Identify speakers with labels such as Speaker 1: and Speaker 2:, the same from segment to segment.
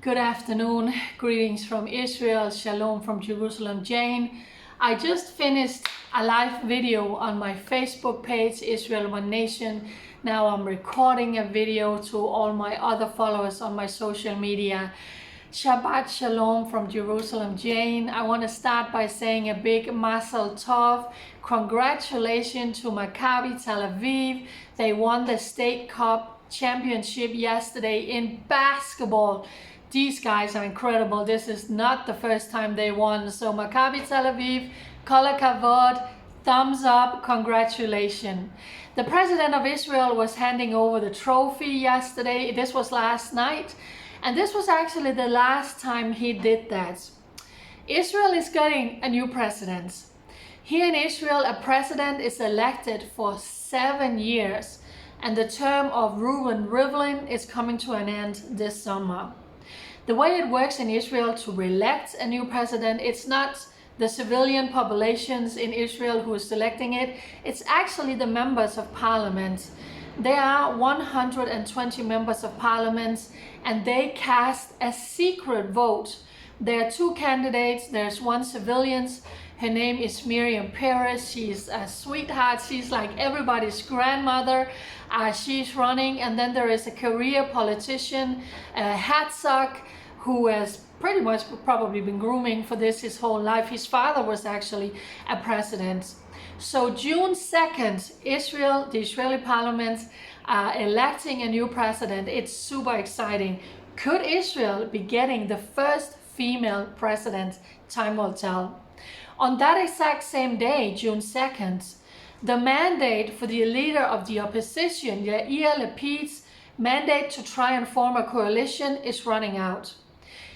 Speaker 1: Good afternoon, greetings from Israel, Shalom from Jerusalem, Jane. I just finished a live video on my Facebook page, Israel One Nation. Now I'm recording a video to all my other followers on my social media. Shabbat Shalom from Jerusalem, Jane. I want to start by saying a big Mazel Tov. Congratulations to Maccabi Tel Aviv. They won the State Cup championship yesterday in basketball. These guys are incredible. This is not the first time they won. So Maccabi Tel Aviv, kol hakavod, thumbs up, congratulations. The president of Israel was handing over the trophy yesterday. This was last night. And this was actually the last time he did that. Israel is getting a new president. Here in Israel, a president is elected for 7 years. And the term of Reuven Rivlin is coming to an end this summer. The way it works in Israel to re-elect a new president, it's not the civilian populations in Israel who is selecting it. It's actually the members of parliament. There are 120 members of parliament and they cast a secret vote. There are 2 candidates. There's one civilian. Her name is Miriam Peres. She's a sweetheart. She's like everybody's grandmother. She's running. And then there is a career politician, Herzog, who has pretty much probably been grooming for this his whole life. His father was actually a president. So June 2nd, Israel, the Israeli parliament, electing a new president. It's super exciting. Could Israel be getting the first female president? Time will tell. On that exact same day, June 2nd, the mandate for the leader of the opposition, Yair Lapid's mandate to try and form a coalition is running out.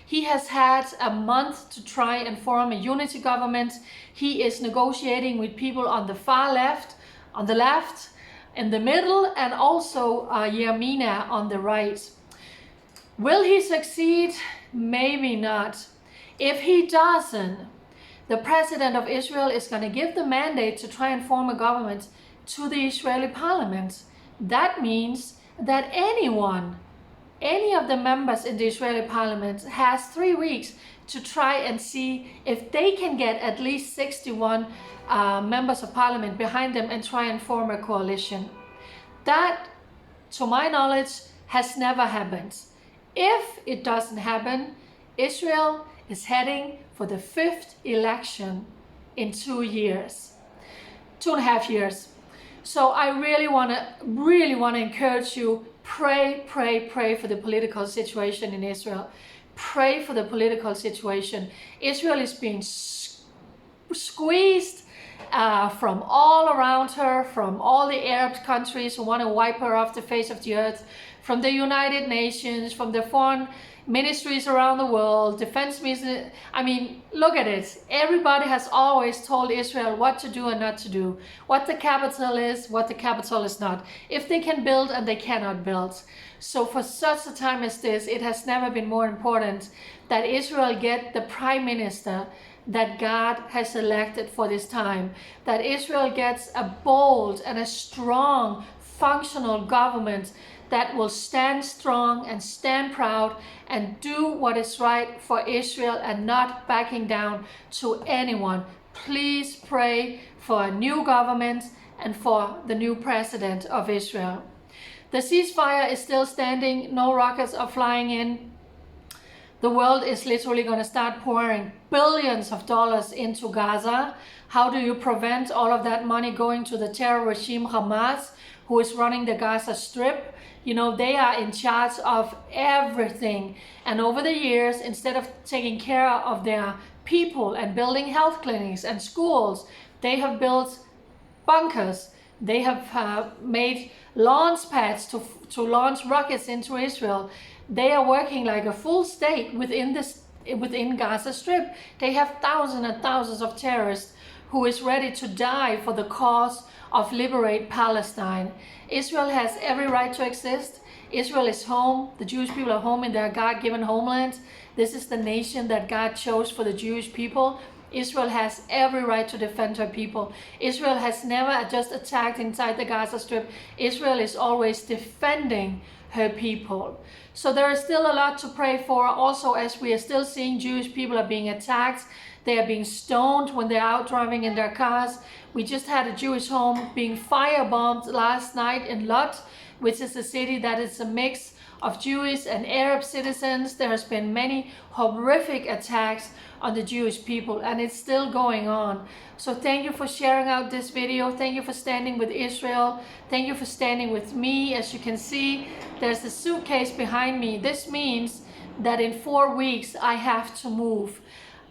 Speaker 1: He has had a month to try and form a unity government. He is negotiating with people on the far left, on the left, in the middle, and also Yamina on the right. Will he succeed? Maybe not. If he doesn't, the president of Israel is going to give the mandate to try and form a government to the Israeli parliament. That means that any of the members in the Israeli parliament has 3 weeks to try and see if they can get at least 61 members of parliament behind them and try and form a coalition. That, to my knowledge, has never happened. If it doesn't happen, Israel is heading for the 5th election in 2 years, 2.5 years. So I really want to encourage you, pray for the political situation in Israel. Pray for the political situation. Israel is being squeezed from all around her, from all the Arab countries who want to wipe her off the face of the earth, from the United Nations, from the foreign ministries around the world, defense ministries. I mean, look at it. Everybody has always told Israel what to do and not to do, what the capital is, what the capital is not, if they can build and they cannot build. So for such a time as this, it has never been more important that Israel get the prime minister that God has elected for this time, that Israel gets a bold and a strong, functional government that will stand strong and stand proud and do what is right for Israel and not backing down to anyone. Please pray for a new government and for the new president of Israel. The ceasefire is still standing. No rockets are flying in. The world is literally going to start pouring billions of dollars into Gaza. How do you prevent all of that money going to the terror regime Hamas, who is running the Gaza Strip? You know, they are in charge of everything. And over the years, instead of taking care of their people and building health clinics and schools, they have built bunkers. They have made launch pads to launch rockets into Israel. They are working like a full state within Gaza Strip. They have thousands and thousands of terrorists who is ready to die for the cause of liberate Palestine. Israel has every right to exist. Israel is home. The Jewish people are home in their God-given homeland. This is the nation that God chose for the Jewish people. Israel has every right to defend her people. Israel has never just attacked inside the Gaza Strip. Israel is always defending her people. So there is still a lot to pray for. Also, as we are still seeing Jewish people are being attacked, they are being stoned when they're out driving in their cars. We just had a Jewish home being firebombed last night in Lod, which is a city that is a mix of Jewish and Arab citizens. There has been many horrific attacks on the Jewish people, and it's still going on. So thank you for sharing out this video. Thank you for standing with Israel. Thank you for standing with me. As you can see, there's a suitcase behind me. This means that in 4 weeks I have to move.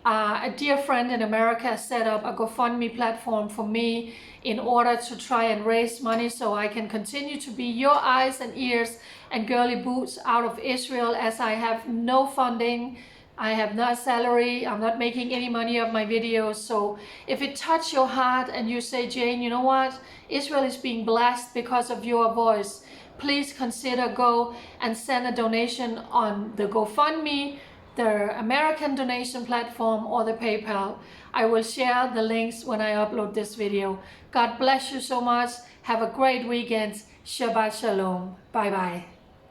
Speaker 1: A dear friend in America set up a GoFundMe platform for me in order to try and raise money so I can continue to be your eyes and ears and girly boots out of Israel, as I have no funding. I have no salary. I'm not making any money of my videos. So if it touches your heart and you say, Jane, you know what? Israel is being blessed because of your voice. Please consider go and send a donation on the GoFundMe, the American donation platform, or the PayPal. I will share the links when I upload this video. God bless you so much. Have a great weekend. Shabbat Shalom. Bye bye.